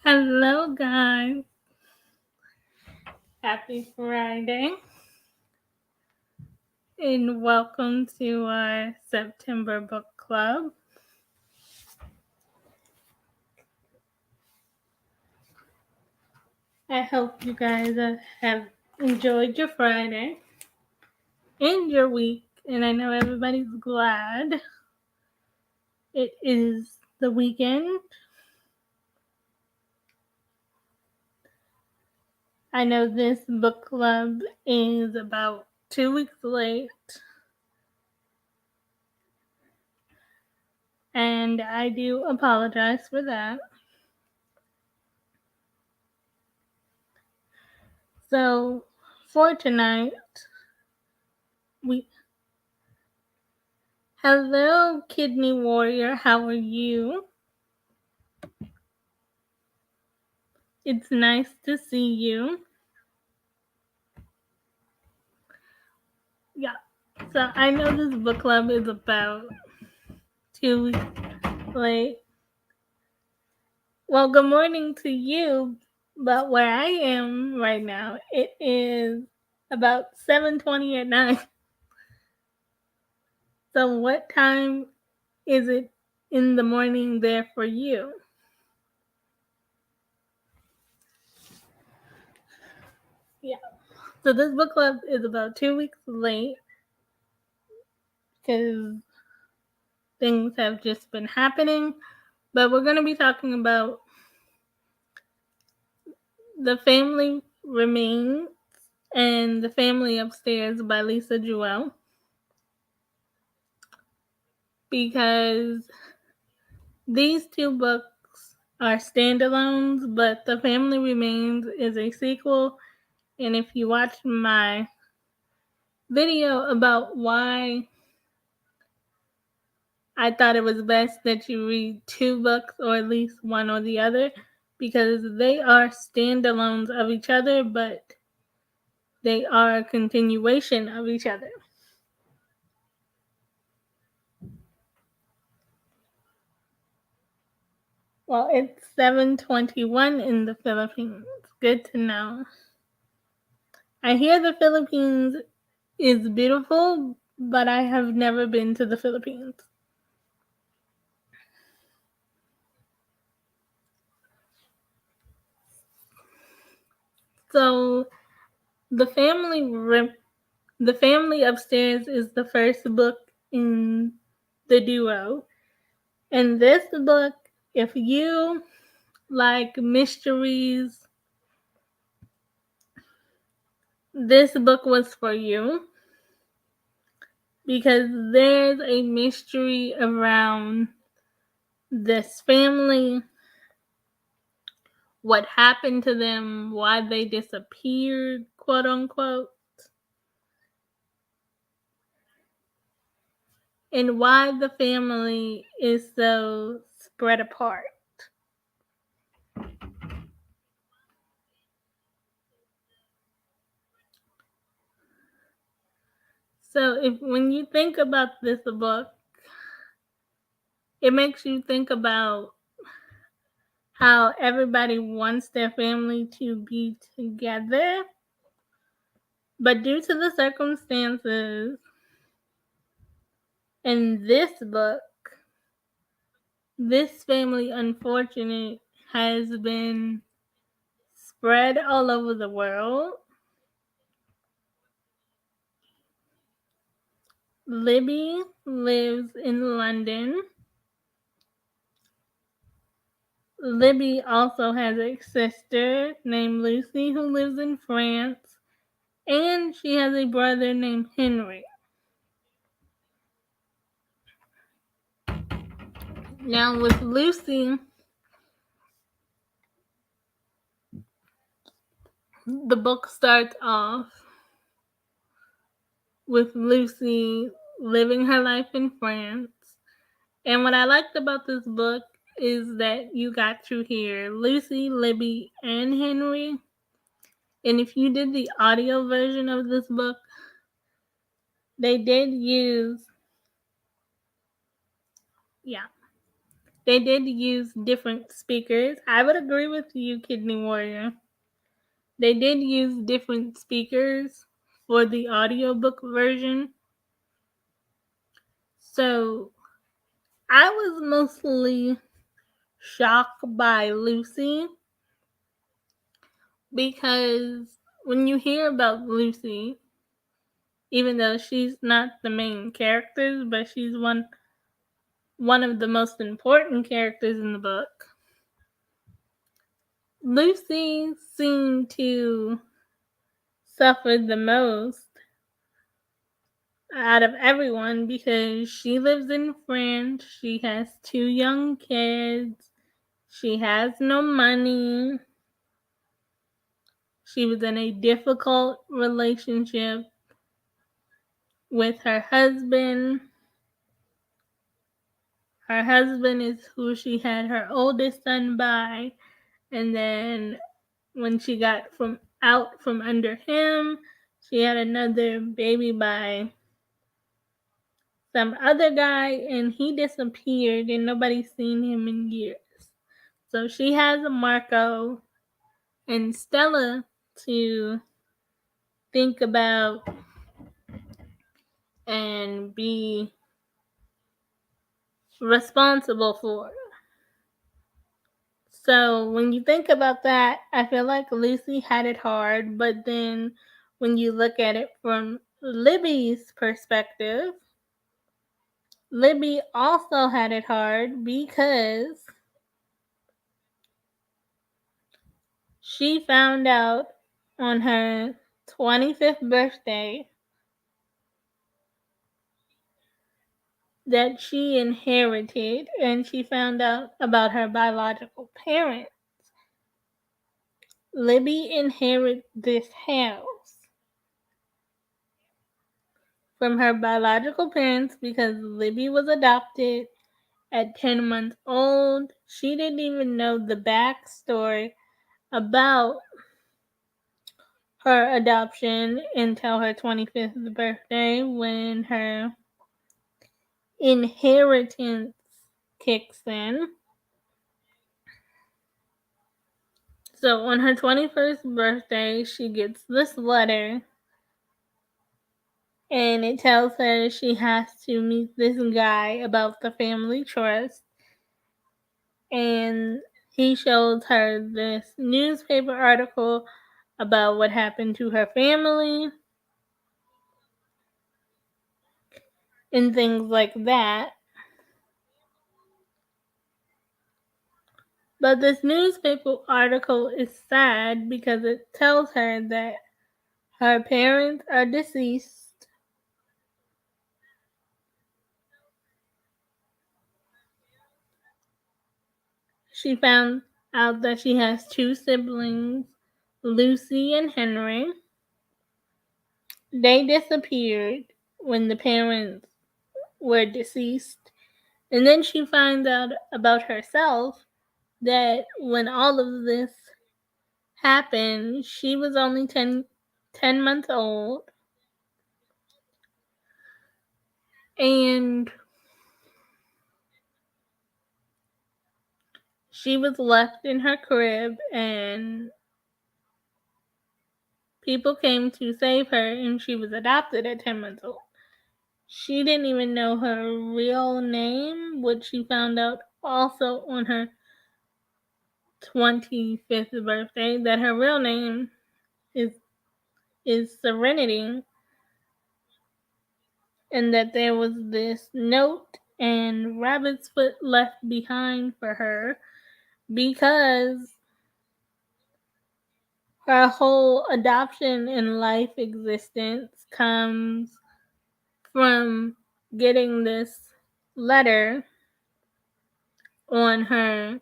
Hello, guys. Happy Friday. And welcome to our September book club. I hope you guys have enjoyed your Friday and your week. And I know everybody's glad it is the weekend. I know this book club is about 2 weeks late. And I do apologize for that. So, for tonight, Hello, Kidney Warrior. How are you? It's nice to see you. Yeah. So I know this book club is about 2 weeks late. Well, good morning to you. But where I am right now, it is about 7:20 at night. So what time is it in the morning there for you? Yeah. So this book club is about 2 weeks late because things have just been happening. But we're going to be talking about The Family Remains and The Family Upstairs by LIisa Jewell. Because these two books are standalones, but The Family Remains is a sequel. And if you watch my video about why I thought it was best that you read two books, or at least one or the other, because they are standalones of each other, but they are a continuation of each other. Well, it's 7:21 in the Philippines. Good to know. I hear the Philippines is beautiful, but I have never been to the Philippines. So, The Family Upstairs is the first book in the duo. And this book, if you like mysteries, this book was for you. Because there's a mystery around this family, what happened to them, why they disappeared, quote unquote, and why the family is so spread apart. So when you think about this book, it makes you think about how everybody wants their family to be together, but due to the circumstances in this book, this family, unfortunately, has been spread all over the world. Libby lives in London. Libby also has a sister named Lucy who lives in France, and she has a brother named Henry. Now, with Lucy, the book starts off with Lucy living her life in France. And what I liked about this book is that you got to hear Lucy, Libby, and Henry. And if you did the audio version of this book, they did use They did use different speakers. I would agree with you, Kidney Warrior. They did use different speakers for the audiobook version. So I was mostly shocked by Lucy because when you hear about Lucy, even though she's not the main character, but she's one of the most important characters in the book, Lucy seemed to suffer the most out of everyone because she lives in France, she has 2 young kids, she has no money, she was in a difficult relationship with her husband. Her husband is who she had her oldest son by, and then when she got out from under him, she had another baby by some other guy, and he disappeared and nobody's seen him in years. So she has Marco and Stella to think about and be responsible for. So when you think about that, I feel like Lucy had it hard, but then when you look at it from Libby's perspective, Libby also had it hard because she found out on her 25th birthday that she inherited, and she found out about her biological parents. Libby inherited this house from her biological parents because Libby was adopted at 10 months old. She didn't even know the backstory about her adoption until her 25th birthday when her inheritance kicks in. So on her 21st birthday, she gets this letter, and it tells her she has to meet this guy about the family trust, and he shows her this newspaper article about what happened to her family and things like that. But this newspaper article is sad because it tells her that her parents are deceased. She found out that she has 2 siblings, Lucy and Henry. They disappeared when the parents were deceased. And then she finds out about herself that when all of this happened, she was only 10 months old. And she was left in her crib, and people came to save her, and she was adopted at 10 months old. She didn't even know her real name, which she found out also on her 25th birthday, that her real name is Serenity, and that there was this note and rabbit's foot left behind for her because her whole adoption and life existence comes from getting this letter on her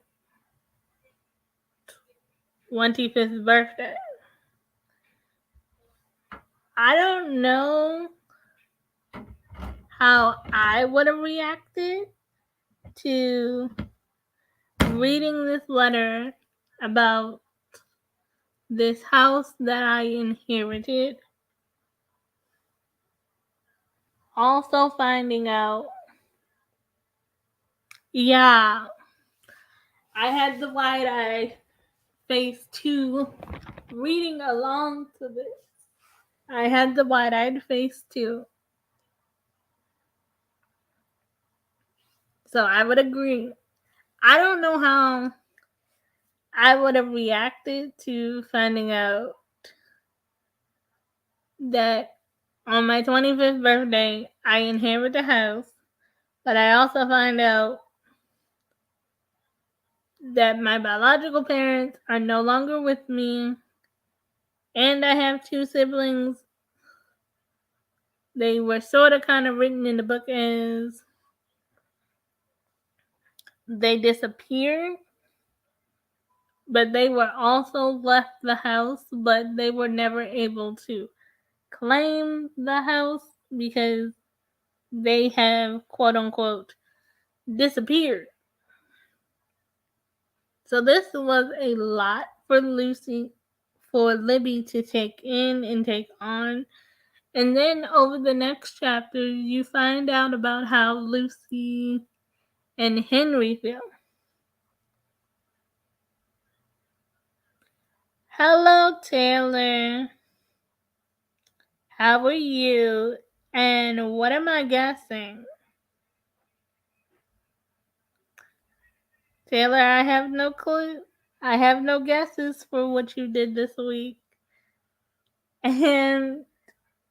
25th birthday. I don't know how I would have reacted to reading this letter about this house that I inherited. Also finding out, yeah, I had the wide-eye face too, reading along to this. I had the wide-eyed face too. So I would agree. I don't know how I would have reacted to finding out that on my 25th birthday, I inherit the house, but I also find out that my biological parents are no longer with me, and I have two siblings. They were sort of kind of written in the book as they disappeared, but they were also left the house, but they were never able to claim the house because they have quote unquote disappeared. So this was a lot for Libby to take in and take on. And then over the next chapter, you find out about how Lucy and Henry feel. Hello, Taylor. How are you? And what am I guessing? Taylor, I have no clue. I have no guesses for what you did this week. And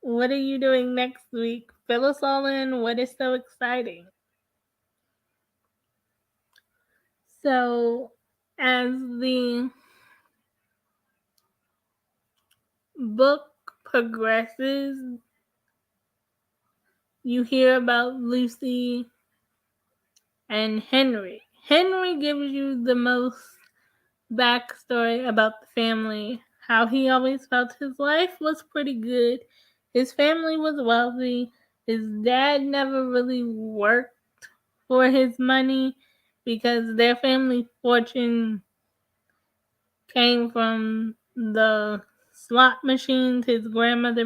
what are you doing next week? Fill us all in. What is so exciting? So, as the book progresses, you hear about Lucy and Henry. Henry gives you the most backstory about the family, how he always felt his life was pretty good. His family was wealthy. His dad never really worked for his money because their family fortune came from the slot machines. His grandfather,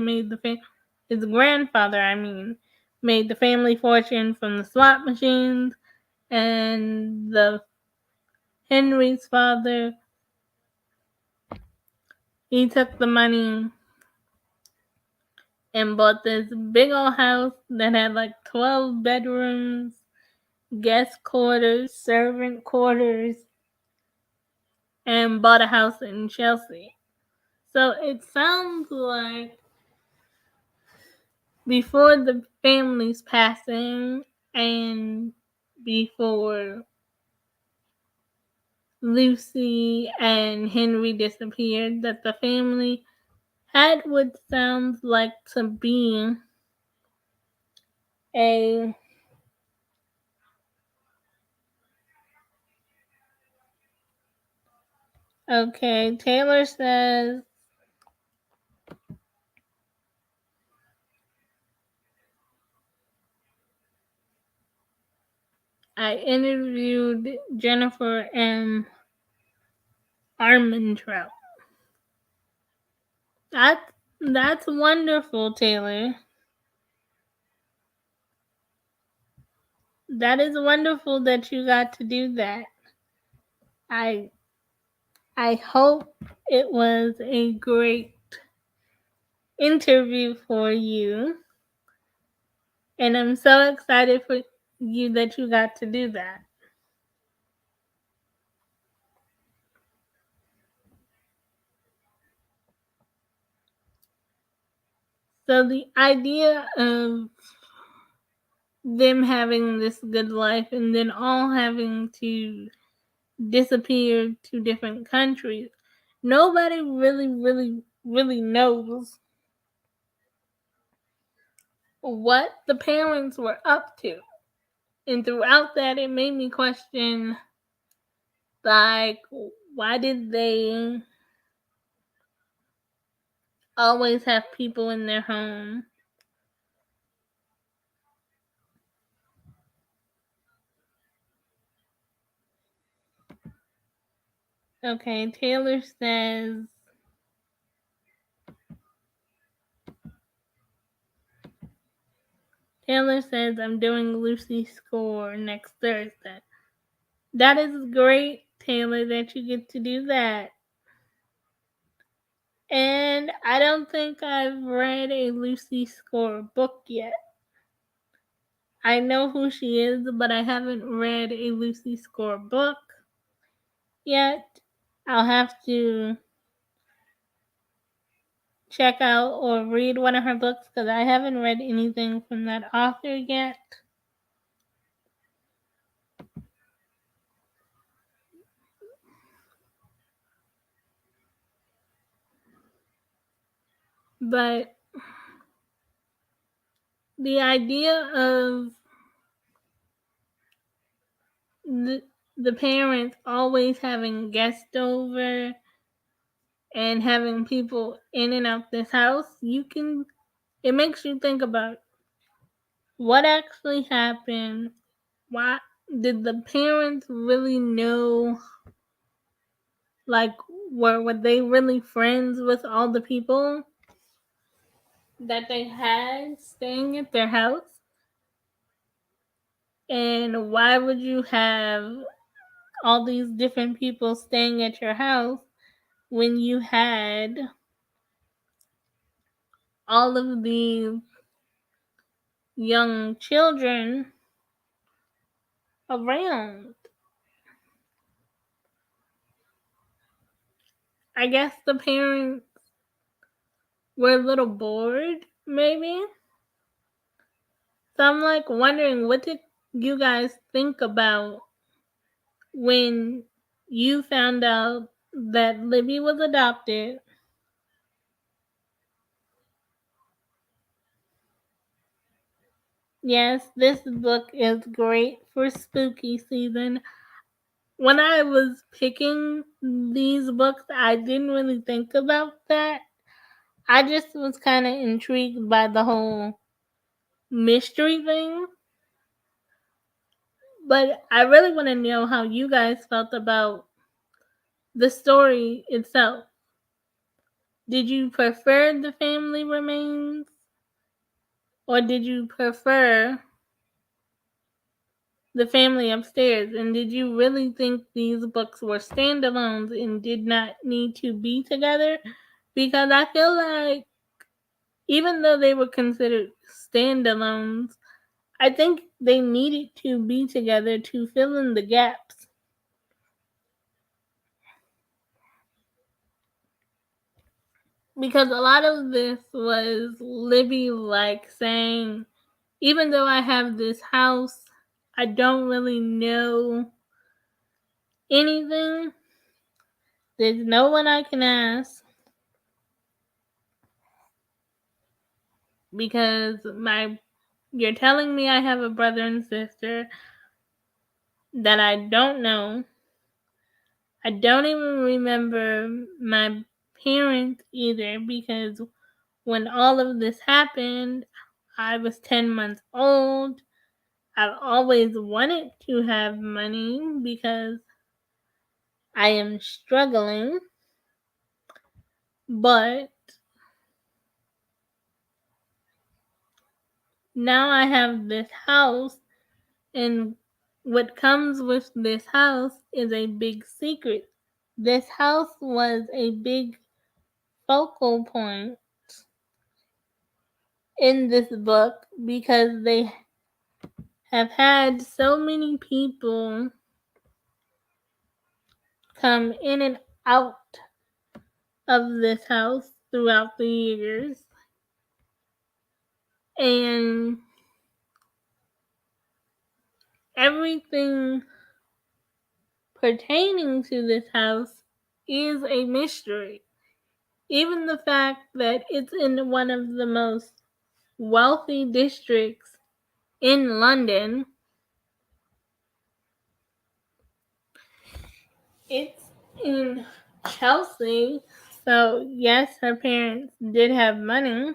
made the family fortune from the slot machines, and Henry's father, he took the money and bought this big old house that had like 12 bedrooms, guest quarters, servant quarters, and bought a house in Chelsea. So it sounds like before the family's passing and before Lucy and Henry disappeared, that the family had what sounds like to be a okay, Taylor says I interviewed Jennifer and Armentrout. That's wonderful, Taylor. That is wonderful that you got to do that. I hope it was a great interview for you. And I'm so excited for you that you got to do that. So the idea of them having this good life and then all having to disappear to different countries, nobody really knows what the parents were up to. And throughout that, it made me question, like, why did they always have people in their home? Okay, Taylor says I'm doing Lucy's score next Thursday. That is great. Taylor, that you get to do that. And I don't think I've read a Lucy Score book yet. I know who she is, but I haven't read a Lucy Score book yet. I'll have to check out or read one of her books because I haven't read anything from that author yet. But the idea of the parents always having guests over and having people in and out this house, it makes you think about what actually happened. Why did the parents really know? Like, were they really friends with all the people that they had staying at their house? And why would you have all these different people staying at your house when you had all of these young children around? I guess the parents were a little bored, maybe. So I'm like wondering, what did you guys think about when you found out that Libby was adopted? Yes, this book is great for spooky season. When I was picking these books, I didn't really think about that. I just was kind of intrigued by the whole mystery thing. But I really want to know how you guys felt about the story itself. Did you prefer the family remains? Or did you prefer the family upstairs? And did you really think these books were standalones and did not need to be together? Because I feel like even though they were considered standalones, I think they needed to be together to fill in the gaps. Because a lot of this was Libby like saying, even though I have this house, I don't really know anything. There's no one I can ask because you're telling me I have a brother and sister that I don't know. I don't even remember my parents either because when all of this happened, I was 10 months old. I've always wanted to have money because I am struggling, but now I have this house, and what comes with this house is a big secret. This house was a big focal point in this book because they have had so many people come in and out of this house throughout the years. And everything pertaining to this house is a mystery. Even the fact that it's in one of the most wealthy districts in London. It's in Chelsea, so yes, her parents did have money.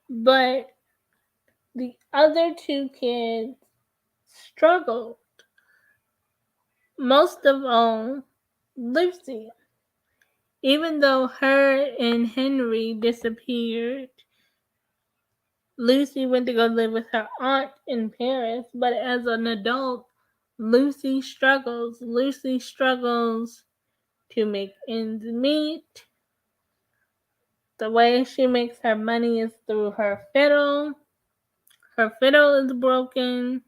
But the other two kids struggled. Most of all, Lucy. Even though her and Henry disappeared, Lucy went to go live with her aunt in Paris, but as an adult, Lucy struggles. Lucy struggles to make ends meet. The way she makes her money is through her fiddle. Her fiddle is broken.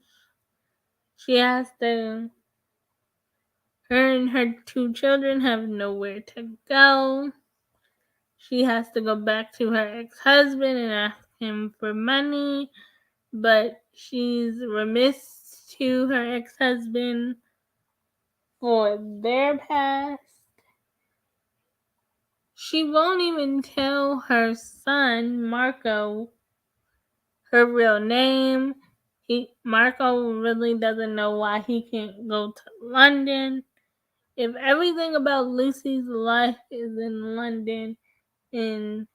She has to. Her and her 2 children have nowhere to go. She has to go back to her ex-husband and ask him for money, but she's remiss to her ex-husband for their past. She won't even tell her son, Marco, her real name. Marco really doesn't know why he can't go to London. If everything about Lucy's life is in London and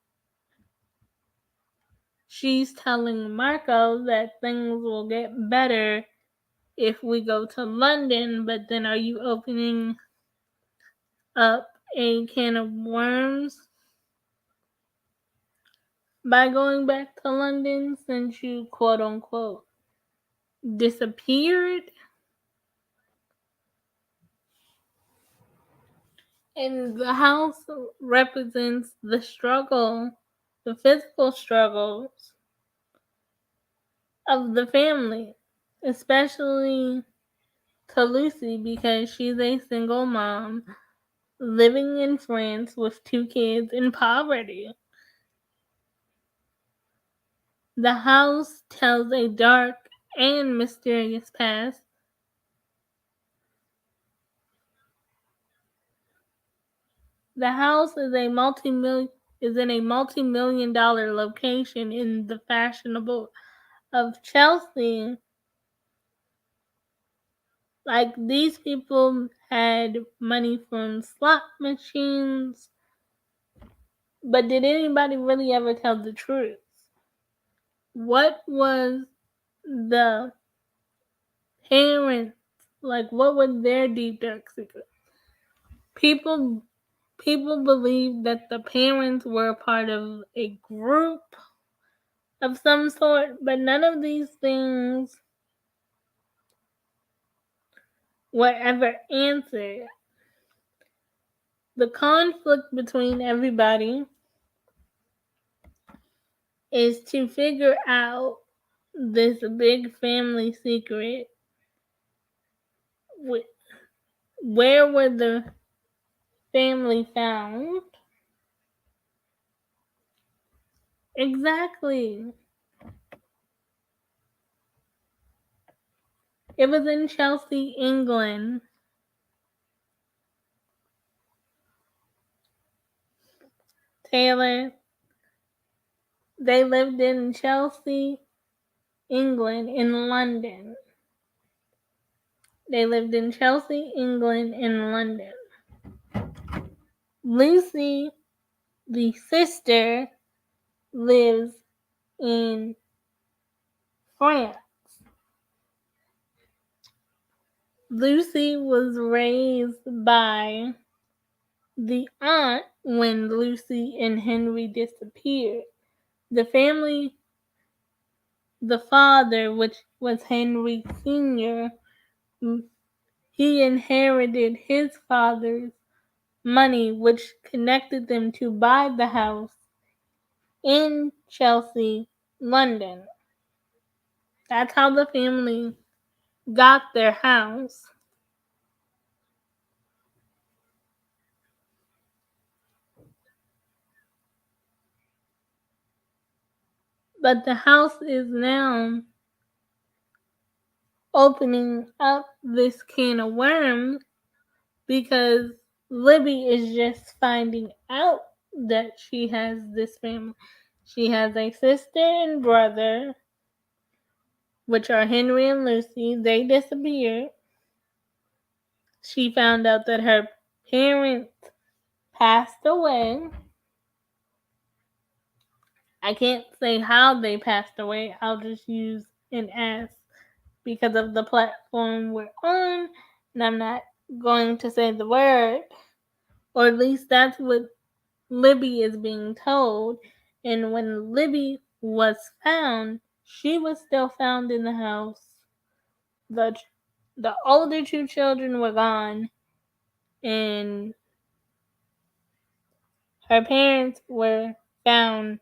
she's telling Marco that things will get better if we go to London, but then are you opening up a can of worms by going back to London since you quote unquote disappeared? And the house represents the struggle, the physical struggles of the family, especially to Lucy because she's a single mom living in France with 2 kids in poverty. The house tells a dark and mysterious past. The house is in a multi-million-dollar location in the fashionable of Chelsea. Like, these people had money from slot machines, but did anybody really ever tell the truth? What was the parents, like, what was their deep dark secret? People believe that the parents were part of a group of some sort, but none of these things were ever answered. The conflict between everybody is to figure out this big family secret. Where were the family found? Exactly. It was in Chelsea, England. Taylor, they lived in Chelsea, England, in London. They lived in Chelsea, England, and London. Lucy, the sister, lives in France. Lucy was raised by the aunt when Lucy and Henry disappeared. The family, the father, which was Henry Sr., he inherited his father's money, which connected them to buy the house in Chelsea, London. That's how the family got their house. But the house is now opening up this can of worms because Libby is just finding out that she has this family. She has a sister and brother, which are Henry and Lucy. They disappeared. She found out that her parents passed away. I can't say how they passed away. I'll just use an S because of the platform we're on, and I'm not going to say the word, or at least that's what Libby is being told. And when Libby was found, she was still found in the house. The older two children were gone, and her parents were found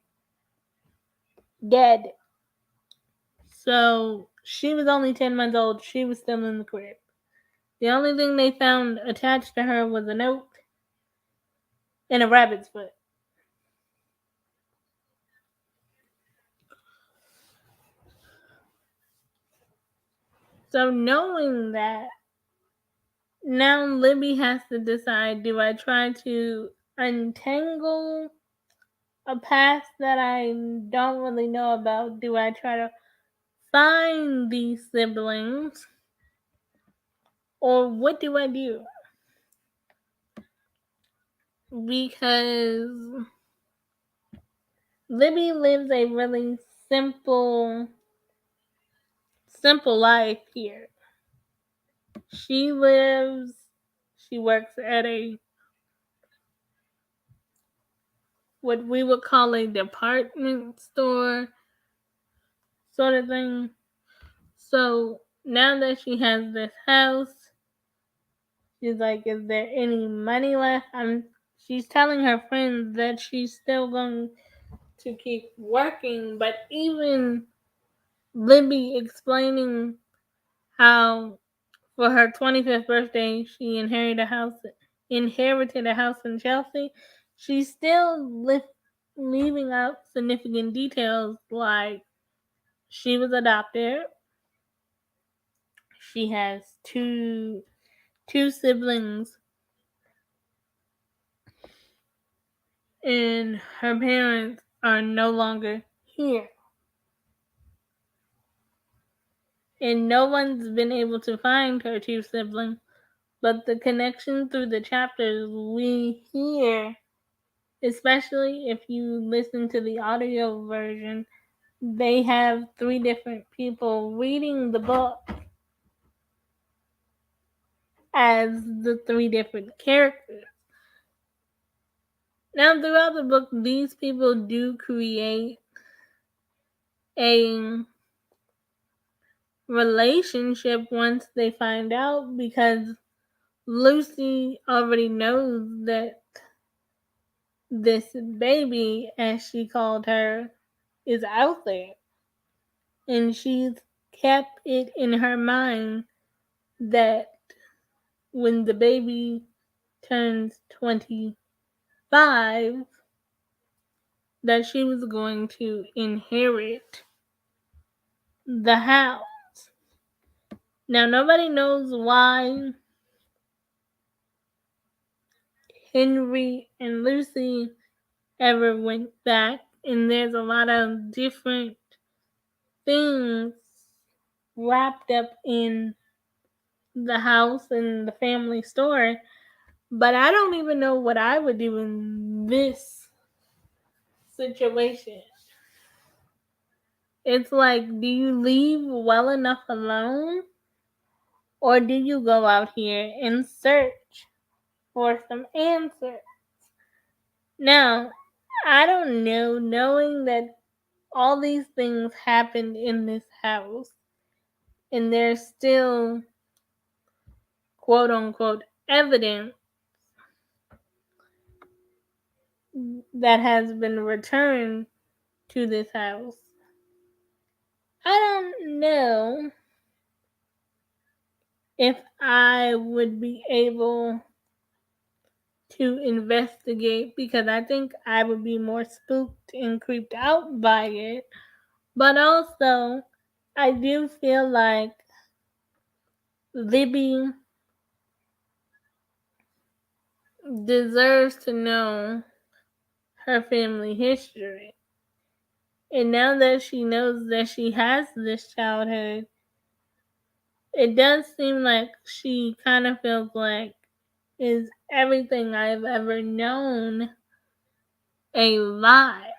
dead. So she was only 10 months old. She was still in the crib. The only thing they found attached to her was a note and a rabbit's foot. So knowing that, now Libby has to decide, do I try to untangle a past that I don't really know about? Do I try to find these siblings? Or what do I do? Because Libby lives a really simple life here. She works at what we would call a department store sort of thing. So now that she has this house, she's like, is there any money left? She's telling her friends that she's still going to keep working, but even Libby explaining how for her 25th birthday she inherited a house in Chelsea, she's still leaving out significant details like she was adopted. She has two siblings, and her parents are no longer here. And no one's been able to find her two siblings, but the connection through the chapters we hear, especially if you listen to the audio version, they have 3 different people reading the book as the 3 different characters. Now, throughout the book, these people do create a relationship once they find out, because Lucy already knows that this baby, as she called her, is out there. And she's kept it in her mind that when the baby turns 25, that she was going to inherit the house. Now, nobody knows why Henry and Lucy ever went back, and there's a lot of different things wrapped up in the house and the family story, but I don't even know what I would do in this situation. It's like, do you leave well enough alone, or do you go out here and search for some answers? Now, I don't know, knowing that all these things happened in this house, and there's still quote unquote evidence that has been returned to this house. I don't know if I would be able to investigate, because I think I would be more spooked and creeped out by it. But also, I do feel like Libby deserves to know her family history. And now that she knows that she has this childhood, it does seem like she kind of feels like, is everything I've ever known a lie?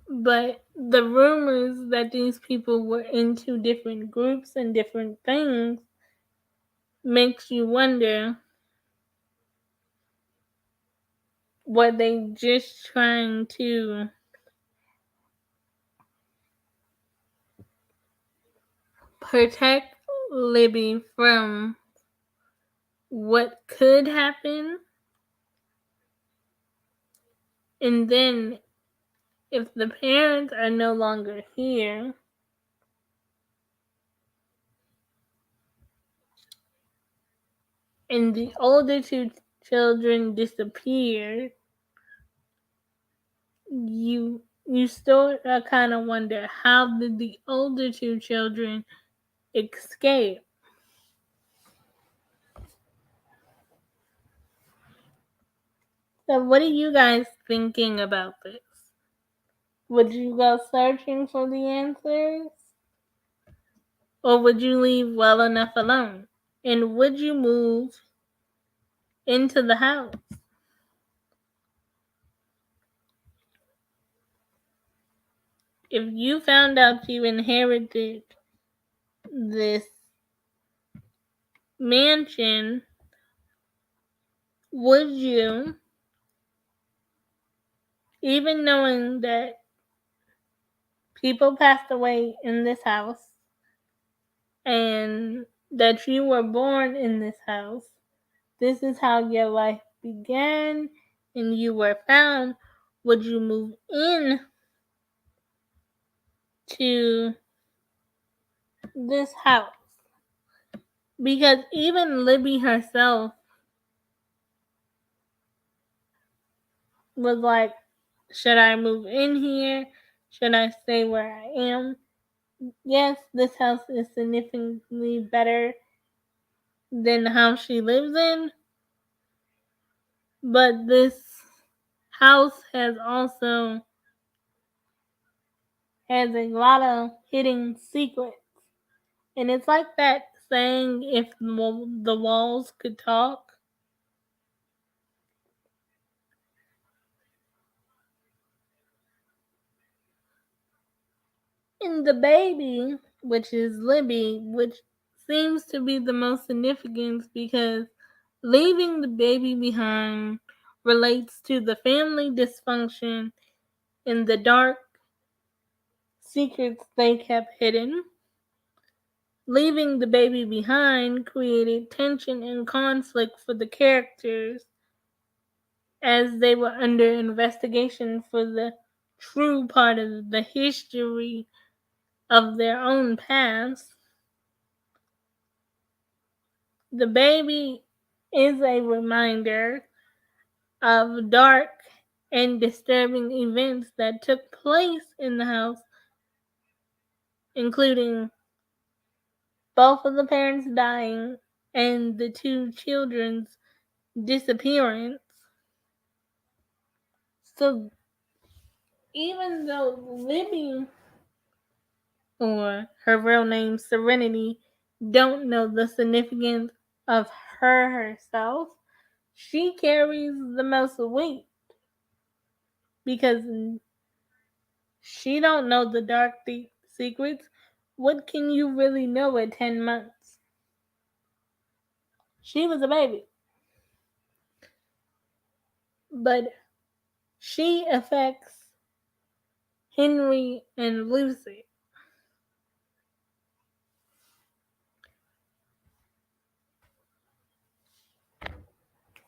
But the rumors that these people were into different groups and different things makes you wonder, were they just trying to protect Libby from what could happen? And then, if the parents are no longer here, and the older two children disappeared, you still kind of wonder, how did the older two children escape? So what are you guys thinking about this? Would you go searching for the answers? Or would you leave well enough alone? And would you move into the house? If you found out you inherited this mansion, would you, even knowing that people passed away in this house and that you were born in this house, this is how your life began and you were found, would you move in to this house? Because even Libby herself was like, should I move in here? Should I stay where I am? Yes, this house is significantly better than the house she lives in, but this house has a lot of hidden secrets. And it's like that saying, if the walls could talk. And the baby, which is Libby, which seems to be the most significant because leaving the baby behind relates to the family dysfunction and the dark secrets they kept hidden. Leaving the baby behind created tension and conflict for the characters as they were under investigation for the true part of the history of their own past. The baby is a reminder of dark and disturbing events that took place in the house, including both of the parents dying and the two children's disappearance. So even though Libby, or her real name Serenity, don't know the significance of her herself, she carries the most weight because she don't know the dark secrets. What can you really know at 10 months? She was a baby. But she affects Henry and Lucy.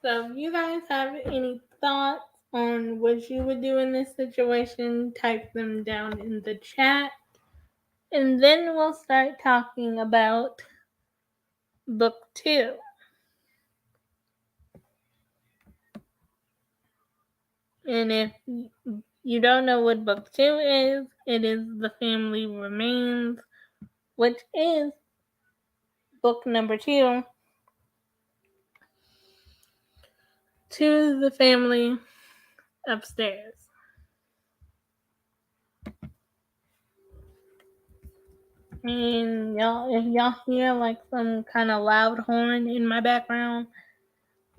So if you guys have any thoughts on what you would do in this situation, type them down in the chat. And then we'll start talking about book 2. And if you don't know what book 2 is, it is The Family Remains, which is book number 2 to the family upstairs. And y'all, if y'all hear like some kind of loud horn in my background,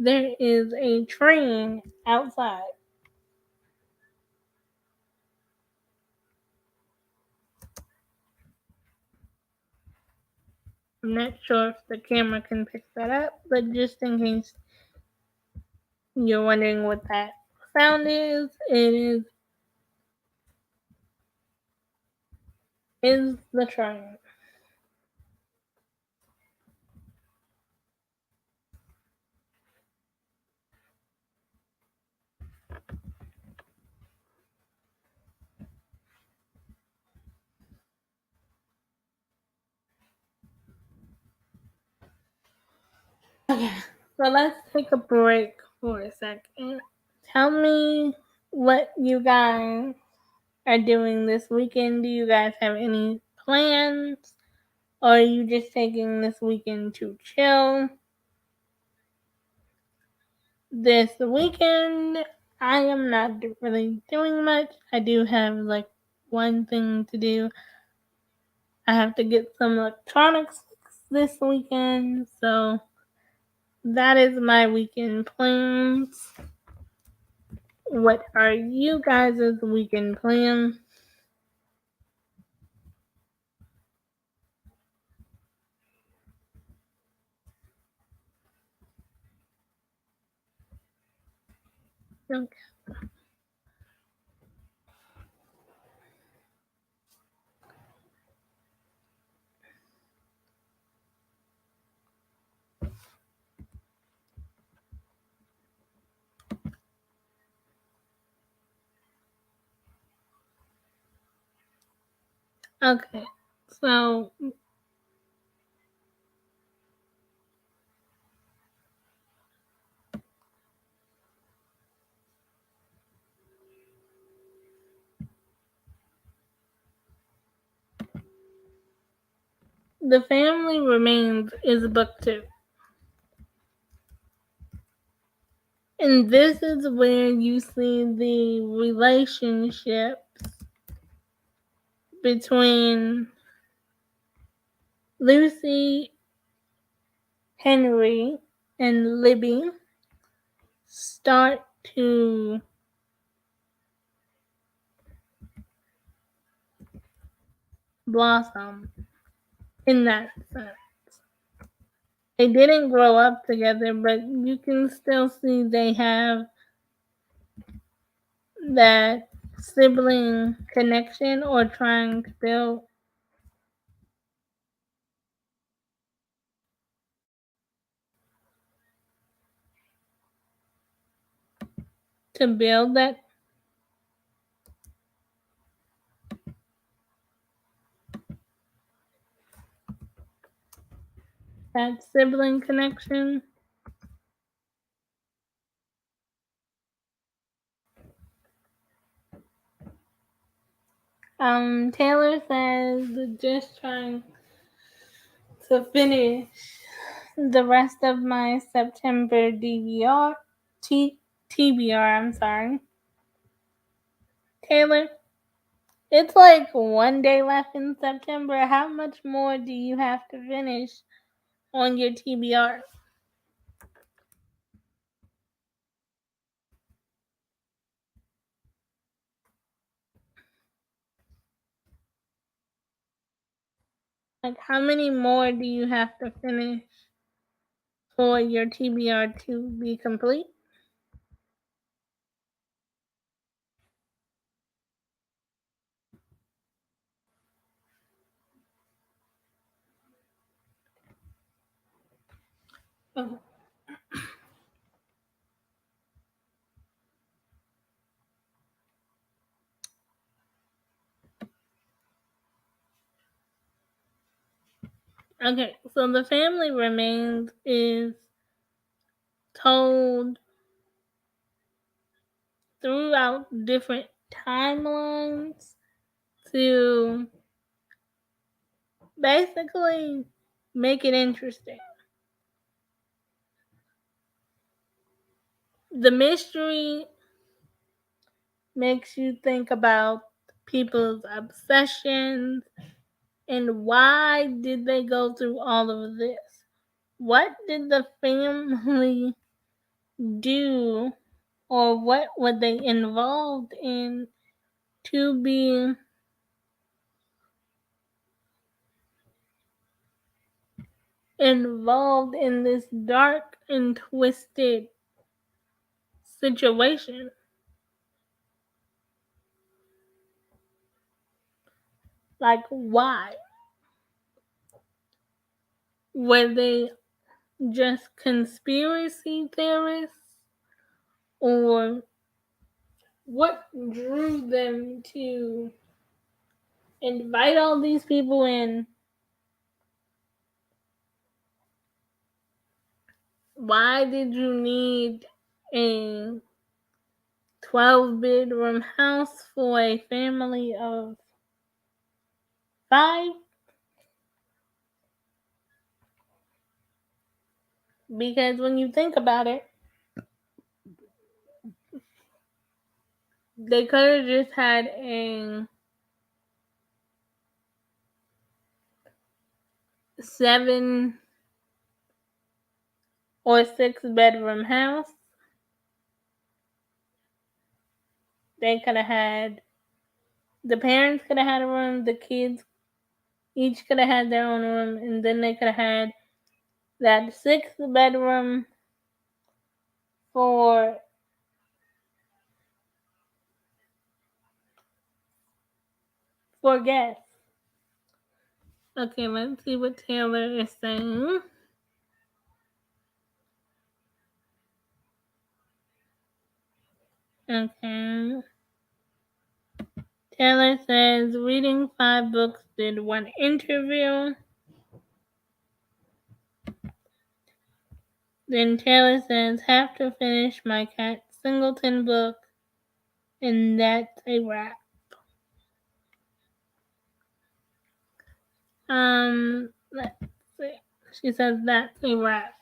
there is a train outside. I'm not sure if the camera can pick that up, but just in case you're wondering what that sound is the train. Okay, so let's take a break for a second. Tell me what you guys are doing this weekend. Do you guys have any plans? Or are you just taking this weekend to chill? This weekend, I am not really doing much. I do have like one thing to do. I have to get some electronics this weekend, so that is my weekend plans. What are you guys' weekend plans? Okay. Okay, so The Family Remains is book 2. And this is where you see the relationship between Lucy, Henry, and Libby start to blossom in that sense. They didn't grow up together, but you can still see they have that sibling connection or trying to build that sibling connection. Taylor says just trying to finish the rest of my September TBR. I'm sorry, Taylor. It's like one day left in September. How much more do you have to finish on your TBR? Like, how many more do you have to finish for your TBR to be complete? Okay. Okay, so The Family Remains is told throughout different timelines to basically make it interesting. The mystery makes you think about people's obsessions and why did they go through all of this? What did the family do, or what were they involved in to be involved in this dark and twisted situation? Like, why? Were they just conspiracy theorists? Or what drew them to invite all these people in? Why did you need a 12-bedroom house for a family of 5? Because when you think about it, they could have just had a 7 or 6-bedroom house. They could have had, the parents could have had a room, the kids each could have had their own room, and then they could have had that 6th bedroom for guests. Okay, let's see what Taylor is saying. Okay. Taylor says, reading 5 books, did 1 interview. Then Taylor says, have to finish my Cat Singleton book, and that's a wrap. Let's see. She says that's a wrap.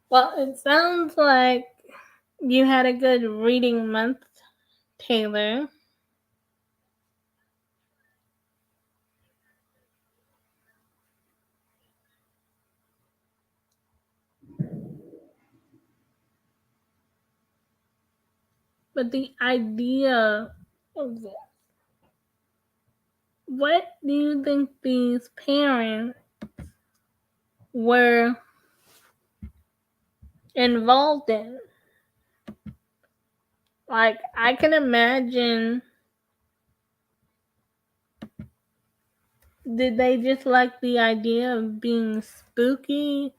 Well, it sounds like you had a good reading month, Taylor. But the idea of this, what do you think these parents were involved in? Like, I can imagine, did they just like the idea of being spooky?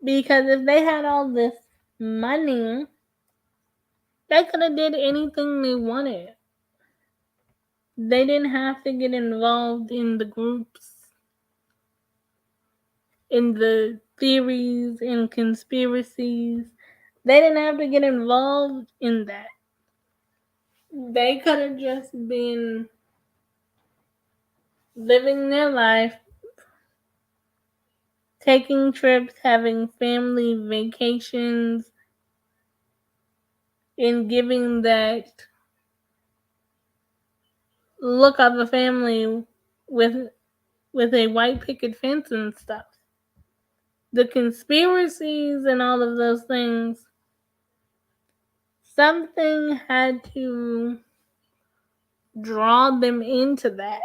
Because if they had all this money, they could have did anything they wanted. They didn't have to get involved in the groups, in the theories and conspiracies. They didn't have to get involved in that. They could have just been living their life, taking trips, having family vacations, and giving that look of a family with a white picket fence and stuff. The conspiracies and all of those things, something had to draw them into that.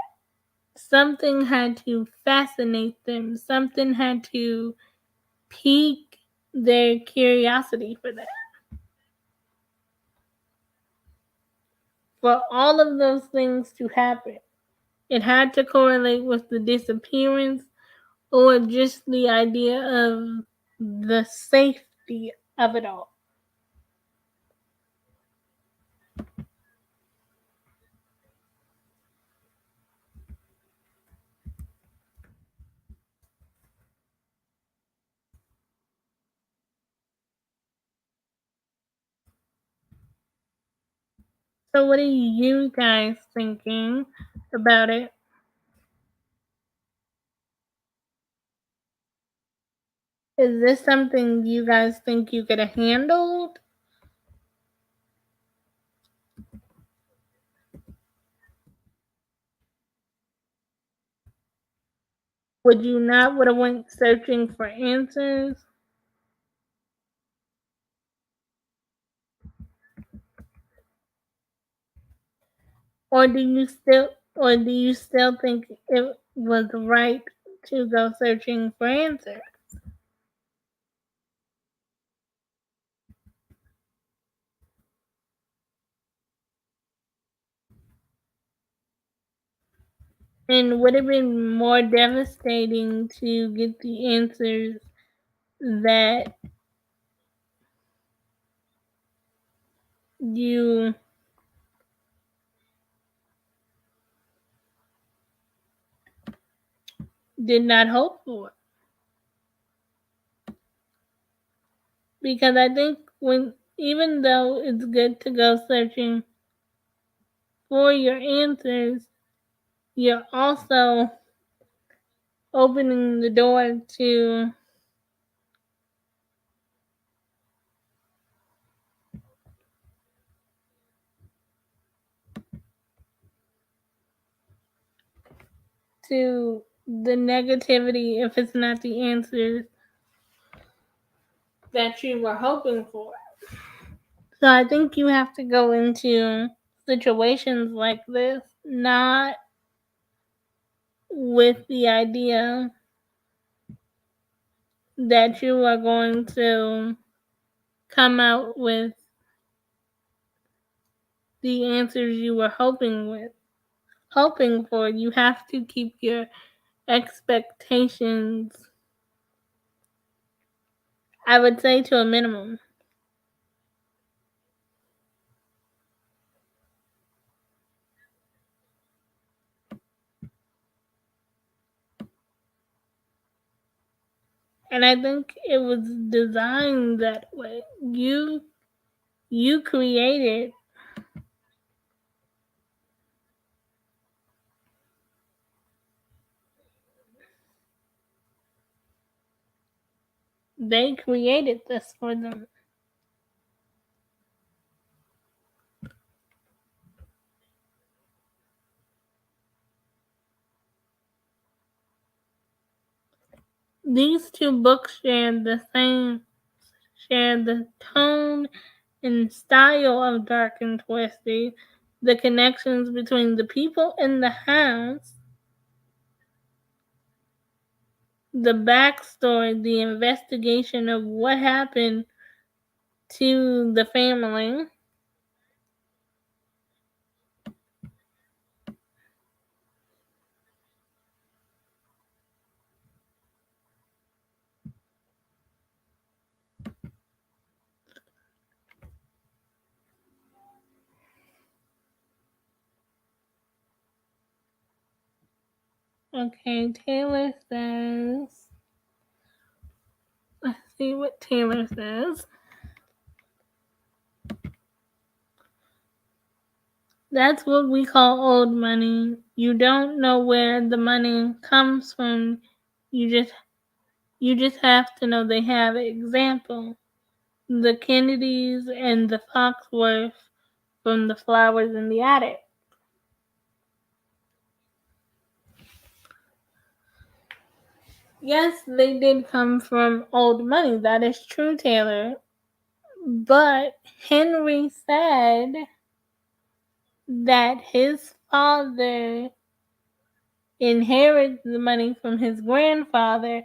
Something had to fascinate them. Something had to pique their curiosity for that. For all of those things to happen, it had to correlate with the disappearance or just the idea of the safety of it all. So what are you guys thinking about it? Is this something you guys think you could have handled? Would you not would have went searching for answers? Or do you still think it was right to go searching for answers? And would it have been more devastating to get the answers that you did not hope for? Because I think even though it's good to go searching for your answers, you're also opening the door to the negativity if it's not the answers that you were hoping for. So I think you have to go into situations like this not with the idea that you are going to come out with the answers you were hoping for. You have to keep your expectations, I would say, to a minimum. And I think it was designed that way. You created they created this for them. These two books share the tone and style of Dark and Twisted, the connections between the people in the house, the backstory, the investigation of what happened to the family. Okay, Taylor says, let's see what Taylor says. That's what we call old money. You don't know where the money comes from. You just have to know they have it. Example, the Kennedys and the Foxworth from the Flowers in the Attic. Yes, they did come from old money. That is true, Taylor. But Henry said that his father inherited the money from his grandfather,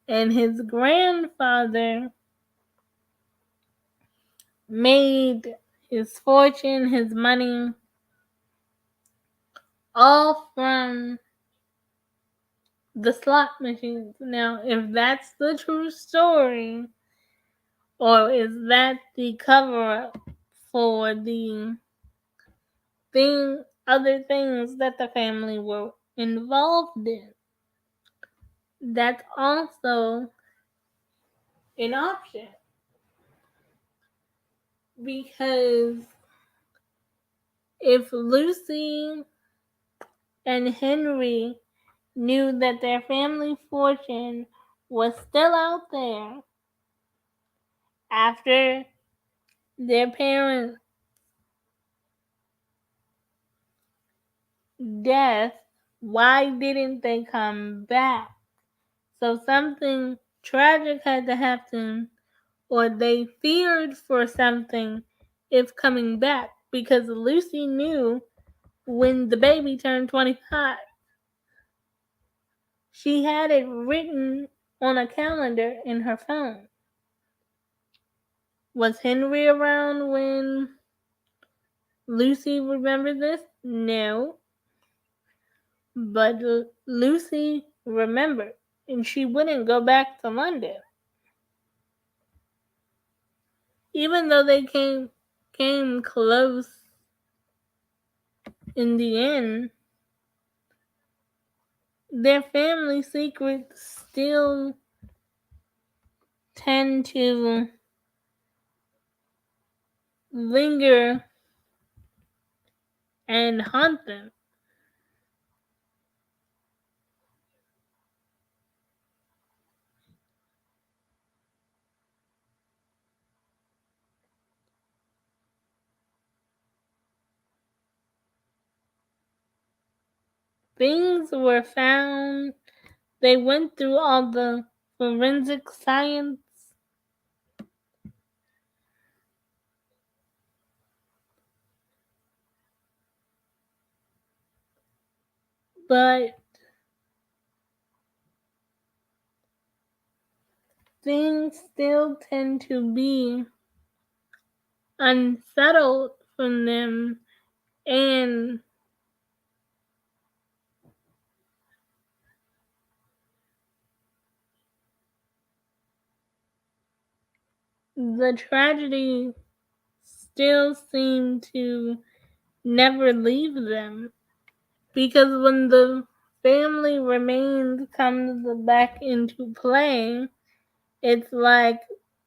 and his grandfather made his fortune, his money, all from the slot machines. Now, if that's the true story, or is that the cover up for the other things that the family were involved in? That's also an option. Because if Lucy and Henry knew that their family fortune was still out there after their parents' death, why didn't they come back? So something tragic had to happen, or they feared for something if coming back, because Lucy knew when the baby turned 25. She had it written on a calendar in her phone. Was Henry around when Lucy remembered this? No. But Lucy remembered, and she wouldn't go back to London. Even though they came close in the end, their family secrets still tend to linger and haunt them. Things were found. They went through all the forensic science, but things still tend to be unsettled from them, and the tragedy still seemed to never leave them. Because when the family remains comes back into play, it's like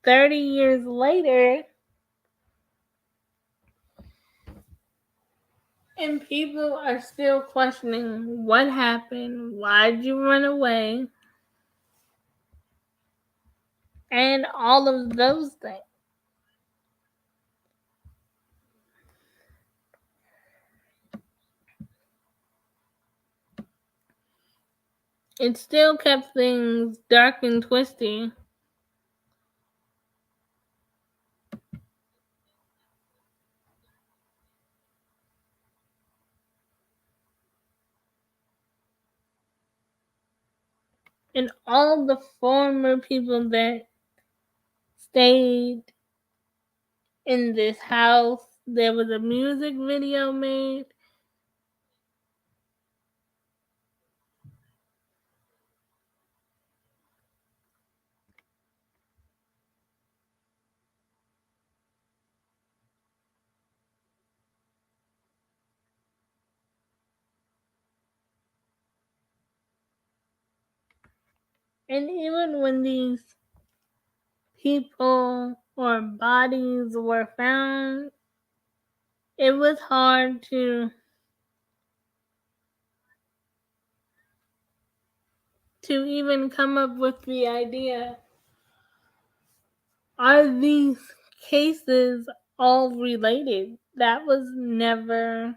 30 years later, and people are still questioning what happened, why'd you run away, and all of those things. It still kept things dark and twisty. And all the former people that stayed in this house, there was a music video made. And even when these people or bodies were found, it was hard to even come up with the idea, are these cases all related? That was never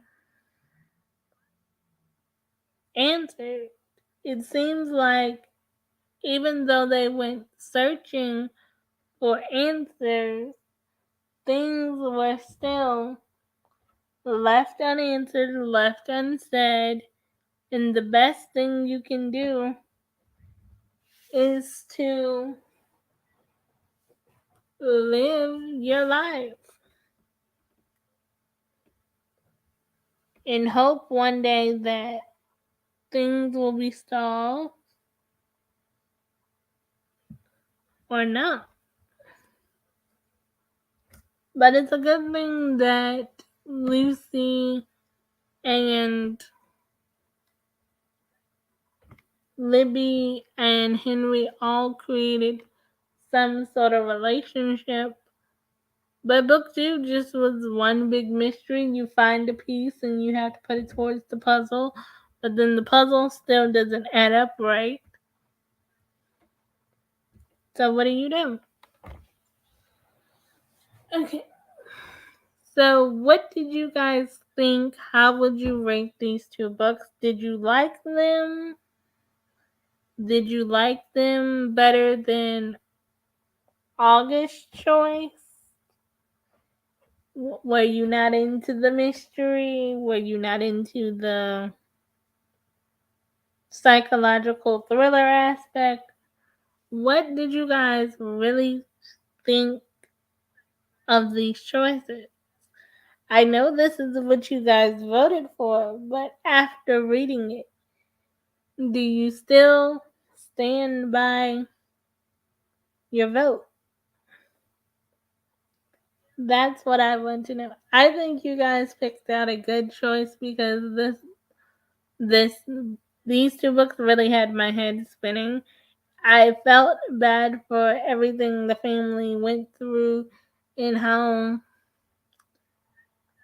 answered. It seems like even though they went searching for answers, things were still left unanswered, left unsaid, and the best thing you can do is to live your life and hope one day that things will be solved or not. But it's a good thing that Lucy and Libby and Henry all created some sort of relationship. But book two just was one big mystery. You find a piece and you have to put it towards the puzzle, but then the puzzle still doesn't add up right. So what do you do? Okay. So what did you guys think? How would you rate these two books? Did you like them? Did you like them better than August's Choice? Were you not into the mystery? Were you not into the psychological thriller aspect? What did you guys really think of these choices? I know this is what you guys voted for, but after reading it, Do you still stand by your vote? That's what I want to know. I think you guys picked out a good choice because these two books really had my head spinning. I felt bad for everything the family went through and how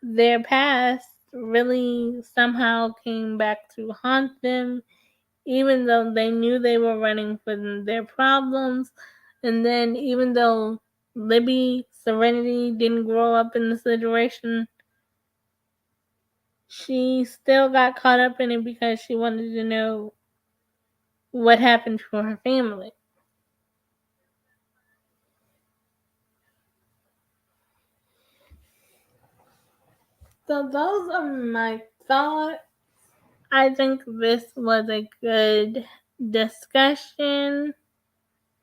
their past really somehow came back to haunt them, even though they knew they were running from their problems. And then, even though Libby Serenity didn't grow up in the situation, she still got caught up in it because she wanted to know what happened to her family. So those are my thoughts. I think this was a good discussion.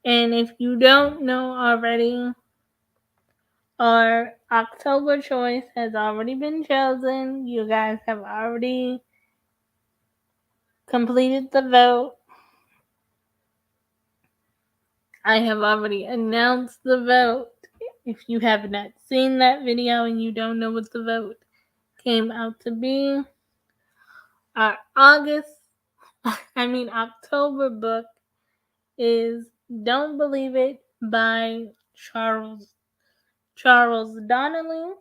And if you don't know already, our October choice has already been chosen. You guys have already completed the vote. I have already announced the vote. If you have not seen that video and you don't know what the vote came out to be, our October book is Don't Believe It by Charles Donnelly.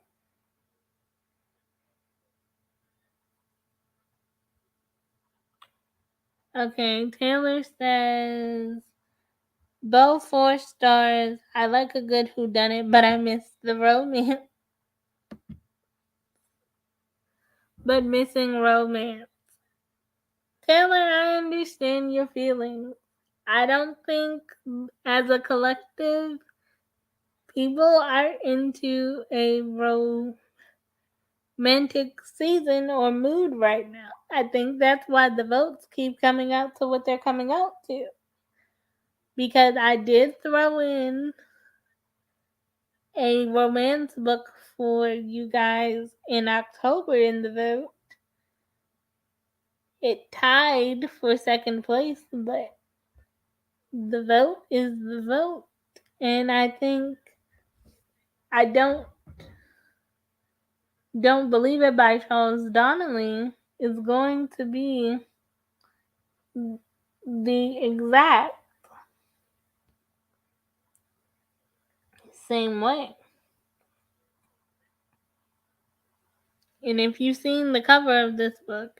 Okay, Taylor says both 4 stars. I like a good whodunit, but I miss the romance. But missing romance. Taylor, I understand your feelings. I don't think as a collective people are into a romantic season or mood right now. I think that's why the votes keep coming out to what they're coming out to. Because I did throw in a romance book for you guys in October in the vote. It tied for second place, but the vote is the vote. And I think I don't believe it by Charles Donnelly is going to be the exact same way. And if you've seen the cover of this book,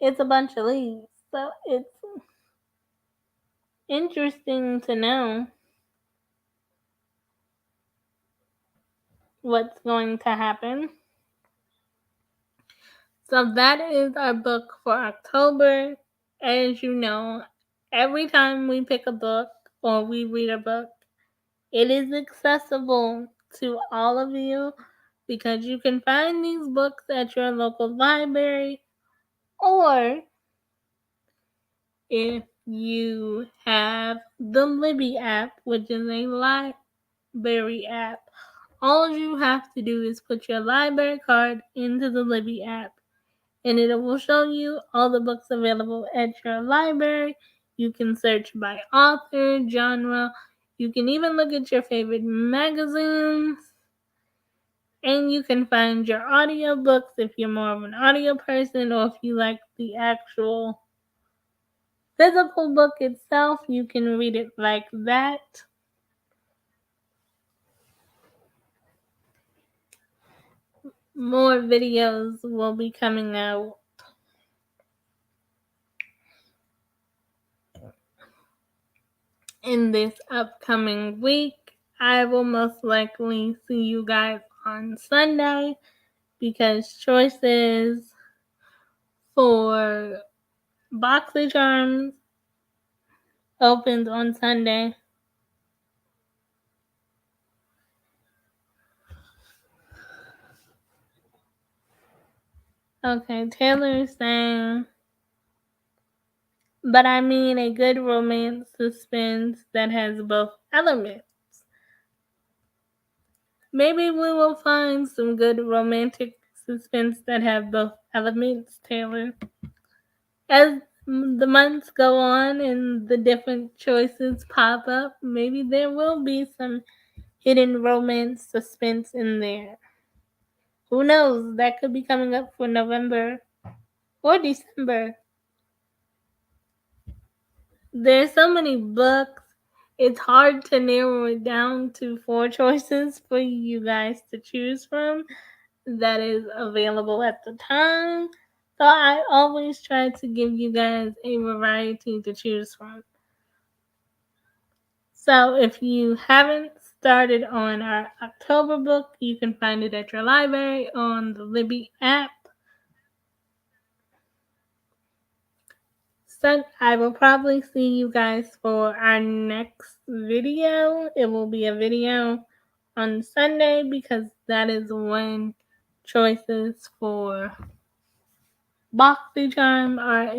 it's a bunch of leaves. So it's interesting to know what's going to happen. So that is our book for October. As you know, every time we pick a book or we read a book, it is accessible to all of you because you can find these books at your local library, or if you have the Libby app, which is a library app, all you have to do is put your library card into the Libby app and it will show you all the books available at your library. You can search by author, genre. You can even look at your favorite magazines. And you can find your audiobooks if you're more of an audio person, or if you like the actual physical book itself, you can read it like that. More videos will be coming out in this upcoming week. I will most likely see you guys on Sunday because choices for BoxyCharms opens on Sunday. Okay, Taylor's saying, but I mean a good romance suspense that has both elements. Maybe we will find some good romantic suspense that have both elements, Taylor. As the months go on and the different choices pop up, maybe there will be some hidden romance suspense in there. Who knows? That could be coming up for November or December. There's so many books. It's hard to narrow it down to 4 choices for you guys to choose from that is available at the time. So I always try to give you guys a variety to choose from. So if you haven't started on our October book, you can find it at your library on the Libby app. So I will probably see you guys for our next video. It will be a video on Sunday because that is when choices for Boxy Charm are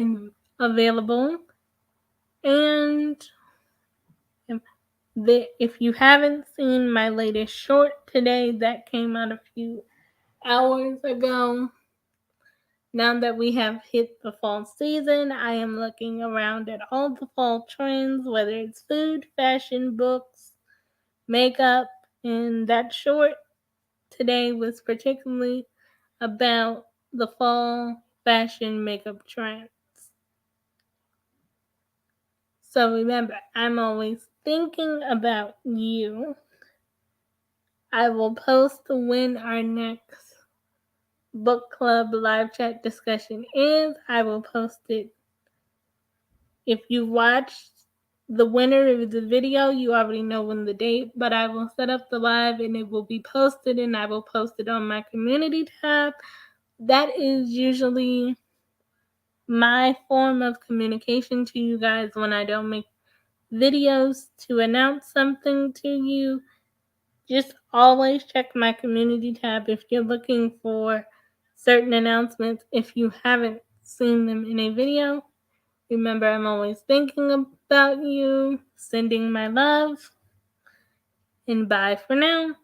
available. And if you haven't seen my latest short today that came out a few hours ago, now that we have hit the fall season, I am looking around at all the fall trends, whether it's food, fashion, books, makeup, and that short today was particularly about the fall fashion makeup trends. So remember, I'm always thinking about you. I will post when our next book club live chat discussion is. I will post it. If you watched the winner of the video, you already know when the date, but I will set up the live and it will be posted, and I will post it on my community tab. That is usually my form of communication to you guys when I don't make videos to announce something to you. Just always check my community tab if you're looking for certain announcements if you haven't seen them in a video. Remember, I'm always thinking about you, sending my love, and bye for now.